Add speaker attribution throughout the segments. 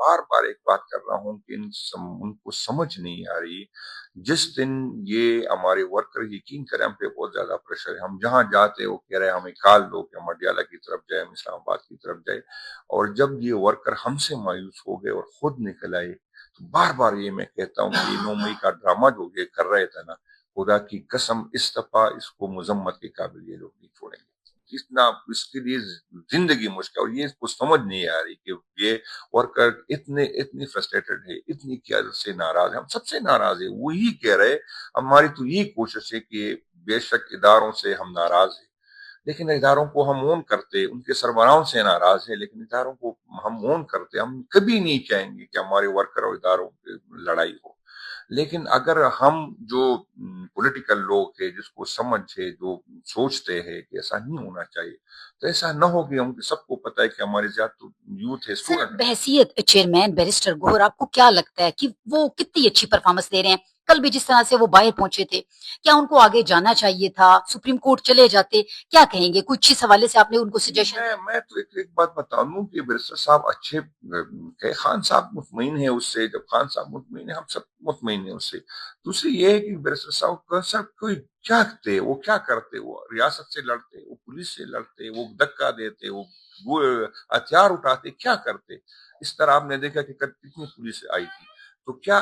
Speaker 1: بار بار ایک بات کر رہا ہوں کہ ان کو سمجھ نہیں آ رہی. جس دن یہ ہمارے ورکر یقین کریں ہم پہ بہت زیادہ پریشر ہے، ہم جہاں جاتے وہ کہہ رہے ہیں ہمیں کال دو کہ ہم اڈیالہ کی طرف جائیں، ہم اسلام آباد کی طرف جائیں. اور جب یہ ورکر ہم سے مایوس ہو گئے اور خود نکل آئے تو بار بار یہ میں کہتا ہوں کہ 9 مئی کا ڈرامہ جو یہ کر رہے تھے نا، خدا کی قسم اس دفعہ اس کو مذمت کے قابل یہ لوگ نہیں چھوڑیں گے. اتنا اس کے لیے زندگی مشکل، اور یہ اس کو سمجھ نہیں آ رہی کہ یہ ورکر اتنی فرسٹریٹڈ ہے، اتنی قیادت سے ناراض ہے. ہم سب سے ناراض ہے، وہی کہہ رہے ہماری تو یہی کوشش ہے کہ بے شک اداروں سے ہم ناراض ہیں لیکن اداروں کو ہم اون کرتے، ان کے سربراہوں سے ناراض ہے لیکن اداروں کو ہم اون کرتے. ہم کبھی نہیں چاہیں گے کہ ہمارے ورکر اور اداروں کی لڑائی ہو. لیکن اگر ہم جو پولیٹیکل لوگ ہیں، جس کو سمجھ ہے، جو سوچتے ہیں کہ ایسا نہیں ہونا چاہیے، تو ایسا نہ ہو کہ ہم سب کو پتہ ہے کہ ہمارے زیادہ یوتھ ہے،
Speaker 2: سر
Speaker 1: اسٹوڈنٹ.
Speaker 2: بحیثیت چیئرمین بیرسٹر گوہر آپ کو کیا لگتا ہے کہ وہ کتنی اچھی پرفارمنس دے رہے ہیں؟ کل بھی جس طرح سے وہ باہر پہنچے تھے، کیا ان کو آگے جانا چاہیے تھا؟ سپریم کورٹ چلے جاتے؟ کیا کہیں گے؟ کچھ اس حوالے سے آپ نے ان کو سجیشن
Speaker 1: میں تو ایک بات بتا دوں کہ بیرسٹر صاحب اچھے کہ خان صاحب مطمئن ہے اس سے، جب خان صاحب مطمئن ہے ہم سب مطمئن ہیں اس سے. دوسری یہ ہے کہ بیرسٹر صاحب کا سب کوئی کیا کرتے، وہ کیا کرتے، وہ ریاست سے لڑتے، وہ پولیس سے لڑتے، وہ دھکا دیتے، وہ ہتھیار اٹھاتے، کیا کرتے. اس طرح آپ نے دیکھا کہ کتنی پولیس آئی تھی. تو کیا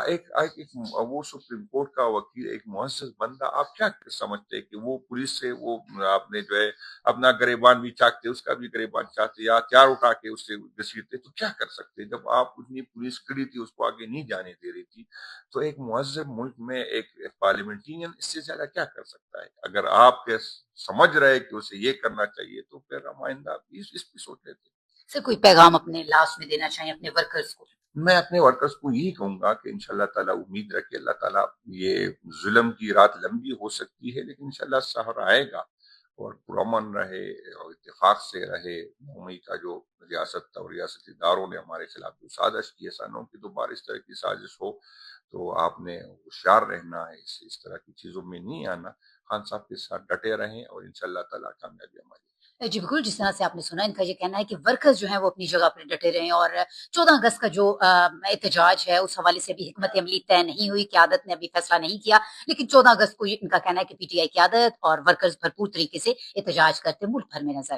Speaker 1: وہ سپریم کورٹ کا وکیل، ایک معزز بندہ، آپ کیا سمجھتے کہ وہ پولیس سے وہ آپ نے جو ہے اپنا گریبان بھی چاکتے، اس کا بھی گریبان چاہتے یا ہتھیار اٹھا کے اس سے گھسیٹتے تو کیا کر سکتے؟ جب آپ اتنی پولیس کھڑی تھی اس کو آگے نہیں جانے دے رہی تھی تو ایک مہذب ملک میں ایک پارلیمنٹرین اس سے زیادہ کیا کر سکتا ہے؟ اگر آپ سمجھ رہے کہ اسے یہ کرنا چاہیے تو پھر ہم آئندہ اس پہ سوچ لیتے.
Speaker 2: سے کوئی پیغام اپنے لاسٹ میں دینا چاہیں اپنے ورکرز کو؟
Speaker 1: میں اپنے ورکرز کو یہی کہوں گا کہ انشاءاللہ تعالیٰ امید رکھے، اللہ تعالیٰ یہ ظلم کی رات لمبی ہو سکتی ہے لیکن انشاءاللہ سحر آئے گا اور پرامن رہے اور اتفاق سے رہے. 9 مئی کا جو ریاست اور ریاستی اداروں نے ہمارے خلاف جو سازش کی، ایسا نہ ہو کہ دوبارہ اس طرح کی سازش ہو. تو آپ نے ہوشیار رہنا ہے، اس طرح کی چیزوں میں نہیں آنا. خان صاحب کے ساتھ ڈٹے رہیں اور انشاءاللہ تعالیٰ کامیابی ہماری.
Speaker 2: جی بالکل، جس طرح سے آپ نے سنا ان کا یہ کہنا ہے کہ ورکرز جو ہیں وہ اپنی جگہ پر ڈٹے رہیں، اور 14 اگست کا جو احتجاج ہے اس حوالے سے بھی حکمت عملی طے نہیں ہوئی، قیادت نے ابھی فیصلہ نہیں کیا، لیکن 14 اگست کو ان کا کہنا ہے کہ پی ٹی آئی قیادت اور ورکرز بھرپور طریقے سے احتجاج کرتے ملک بھر میں نظر